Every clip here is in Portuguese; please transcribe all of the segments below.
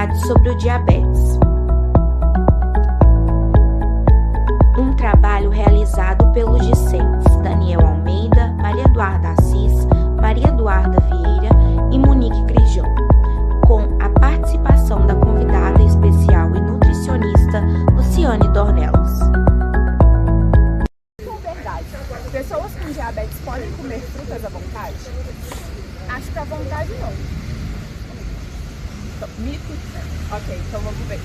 Curiosidades sobre o diabetes. Um trabalho realizado pelos discentes Daniel Almeida, Maria Eduarda Assis, Maria Eduarda Vieira e Monique Grigion, com a participação da convidada especial e nutricionista Luciane Dornelas. É verdade. Pessoas com diabetes podem comer frutas à vontade? Acho que à vontade não. Mito? Ok, então vamos ver.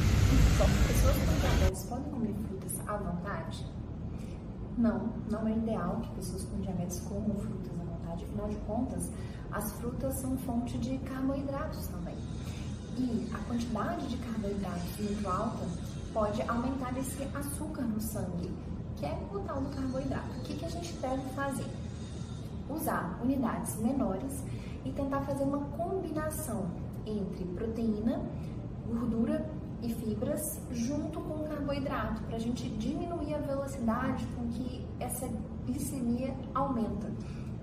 Pessoas com diabetes podem comer frutas à vontade? Não é ideal que pessoas com diabetes comam frutas à vontade. Afinal de contas, as frutas são fonte de carboidratos também. E a quantidade de carboidratos muito alta pode aumentar esse açúcar no sangue, que é o tal do carboidrato. O que a gente deve fazer? Usar unidades menores e tentar fazer uma combinação entre proteína, gordura e fibras junto com carboidrato, para a gente diminuir a velocidade com que essa glicemia aumenta.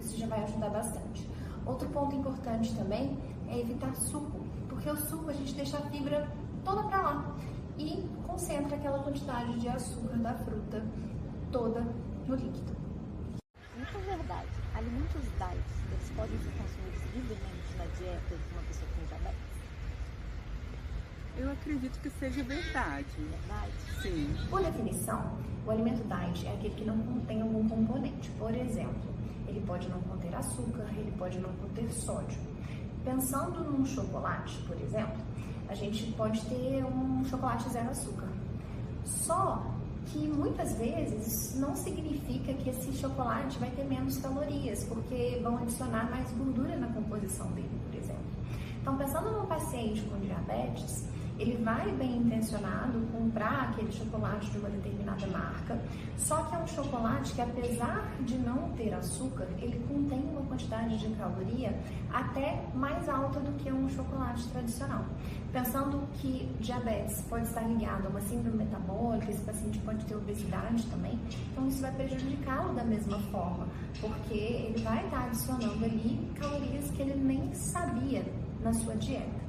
Isso já vai ajudar bastante. Outro ponto importante também é evitar suco, porque o suco a gente deixa a fibra toda para lá e concentra aquela quantidade de açúcar da fruta toda no líquido. Muito verdade. Alimentos diet, eles podem ser consumidos livremente na dieta de uma pessoa com diabetes? Eu acredito que seja verdade. Verdade? Sim. Por definição, o alimento diet é aquele que não contém algum componente. Por exemplo, ele pode não conter açúcar, ele pode não conter sódio. Pensando num chocolate, por exemplo, a gente pode ter um chocolate zero açúcar. Só que muitas vezes não significa que esse chocolate vai ter menos calorias, porque vão adicionar mais gordura na composição dele, por exemplo. Então, pensando num paciente com diabetes, ele vai bem intencionado comprar aquele chocolate de uma determinada marca, só que é um chocolate que, apesar de não ter açúcar, ele contém uma quantidade de caloria até mais alta do que um chocolate tradicional. Pensando que diabetes pode estar ligado a uma síndrome metabólica, esse paciente pode ter obesidade também, então isso vai prejudicá-lo da mesma forma, porque ele vai estar adicionando ali calorias que ele nem sabia na sua dieta.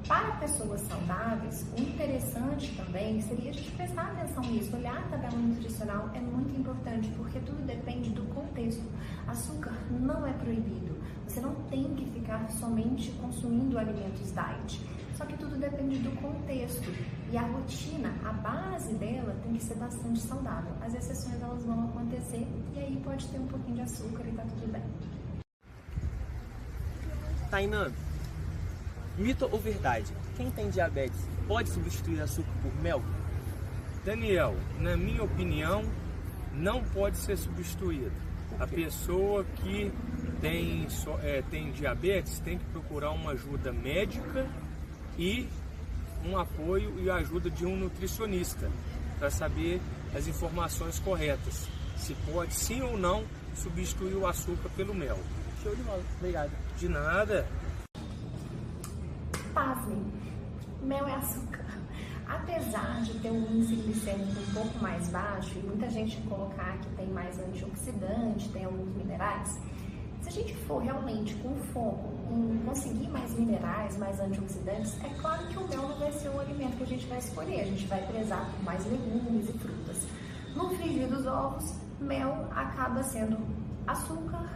Para pessoas saudáveis, o interessante também seria a gente prestar atenção nisso. Olhar a tabela nutricional é muito importante, porque tudo depende do contexto. Açúcar não é proibido. Você não tem que ficar somente consumindo alimentos diet. Só que tudo depende do contexto. E a rotina, a base dela tem que ser bastante saudável. As exceções elas vão acontecer e aí pode ter um pouquinho de açúcar e tá tudo bem. Tainan, mito ou verdade? Quem tem diabetes pode substituir açúcar por mel? Daniel, na minha opinião, não pode ser substituído. A pessoa que tem diabetes tem que procurar uma ajuda médica e um apoio e a ajuda de um nutricionista para saber as informações corretas. Se pode sim ou não substituir o açúcar pelo mel. Show de bola, obrigado. De nada. Pasmem, mel é açúcar. Apesar de ter um índice glicêmico um pouco mais baixo, e muita gente colocar que tem mais antioxidante, tem alguns minerais, se a gente for realmente com foco em conseguir mais minerais, mais antioxidantes, é claro que o mel não vai ser o alimento que a gente vai escolher, a gente vai prezar por mais legumes e frutas. No frigir dos ovos, mel acaba sendo açúcar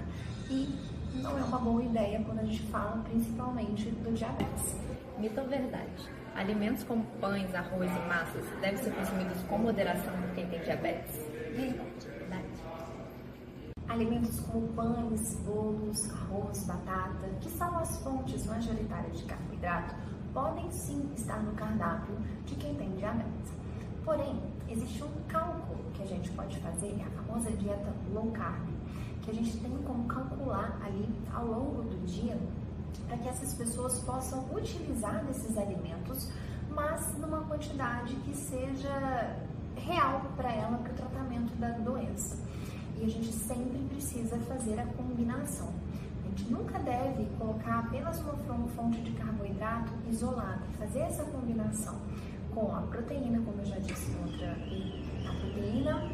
e não é uma boa ideia quando a gente fala principalmente do diabetes. Mito ou verdade? Alimentos como pães, arroz e massas devem ser consumidos com moderação por quem tem diabetes? Verdade. Alimentos como pães, bolos, arroz, batata, que são as fontes majoritárias de carboidrato, podem sim estar no cardápio de quem tem diabetes. Porém, existe um cálculo que a gente pode fazer, é a famosa dieta low carb, que a gente tem como calcular ali ao longo do dia para que essas pessoas possam utilizar desses alimentos, mas numa quantidade que seja real para ela, para o tratamento da doença. E a gente sempre precisa fazer a combinação. A gente nunca deve colocar apenas uma fonte de carboidrato isolada, fazer essa combinação com a proteína, como eu já disse a proteína,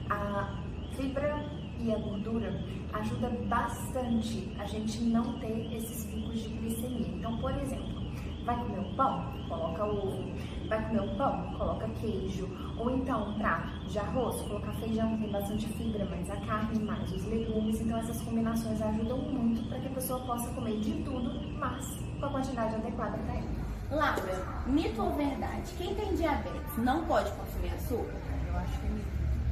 a fibra e a gordura ajuda bastante a gente não ter esses picos de glicemia. Então, por exemplo, vai comer um pão? Coloca colocar ovo. Vai comer um pão? Coloca queijo. Ou então um prato de arroz, colocar feijão, tem bastante fibra, mais a carne, mais os legumes. Então essas combinações ajudam muito para que a pessoa possa comer de tudo, mas com a quantidade adequada para ela. Laura, mito ou verdade? Quem tem diabetes não pode consumir açúcar? Eu acho que é mito.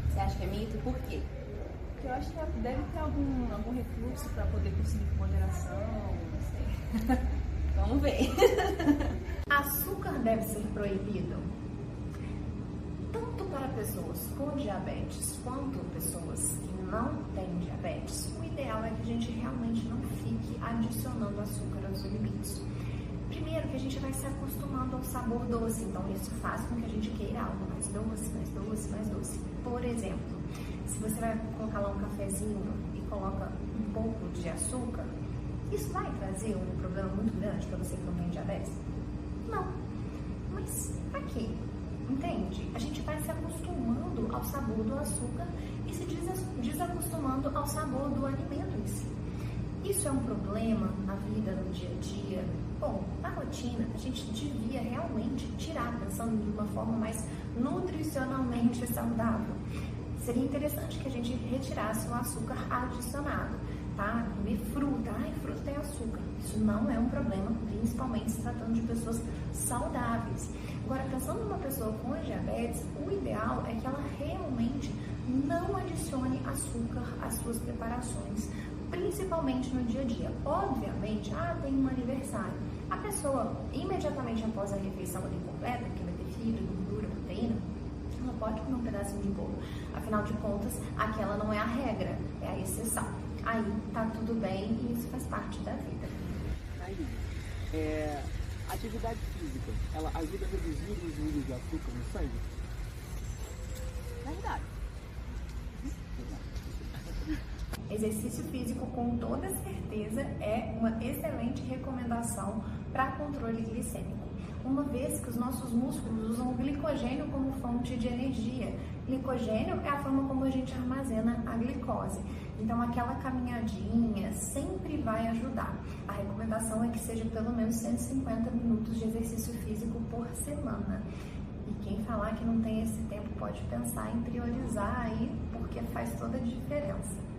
Você acha que é mito? Por quê? Porque eu acho que deve ter algum refluxo para poder consumir com moderação, não sei. Vamos ver. Açúcar deve ser proibido tanto para pessoas com diabetes quanto pessoas que não têm diabetes. O ideal é que a gente realmente não fique adicionando açúcar aos alimentos. Primeiro que a gente vai se acostumando ao sabor doce, então isso faz com que a gente queira algo mais doce, mais doce, mais doce. Por exemplo, se você vai colocar lá um cafezinho e coloca um pouco de açúcar, isso vai trazer um problema muito grande para você que não tem diabetes? Não. Mas pra quê? Entende? A gente vai se acostumando ao sabor do açúcar e se desacostumando ao sabor do alimento em si. Isso é um problema na vida, no dia a dia? Bom, na rotina, a gente devia realmente tirar, pensando de uma forma mais nutricionalmente saudável. Seria interessante que a gente retirasse o açúcar adicionado, tá? Comer fruta. Ai, fruta tem açúcar. Isso não é um problema, principalmente se tratando de pessoas saudáveis. Agora, pensando numa pessoa com diabetes, o ideal é que ela realmente não adicione açúcar às suas preparações, principalmente no dia a dia. Obviamente, tem um aniversário. A pessoa, imediatamente após a refeição ali completa, que vai ter fibra, gordura, proteína, ela pode comer um pedacinho de bolo. Afinal de contas, aquela não é a regra, é a exceção. Aí tá tudo bem e isso faz parte da vida. Aí, atividade física, ela ajuda a reduzir os níveis de açúcar no sangue? Verdade. Exercício físico, com toda certeza, é uma excelente recomendação para controle glicêmico, uma vez que os nossos músculos usam o glicogênio como fonte de energia. Glicogênio é a forma como a gente armazena a glicose. Então, aquela caminhadinha sempre vai ajudar. A recomendação é que seja pelo menos 150 minutos de exercício físico por semana. E quem falar que não tem esse tempo pode pensar em priorizar aí, porque faz toda a diferença.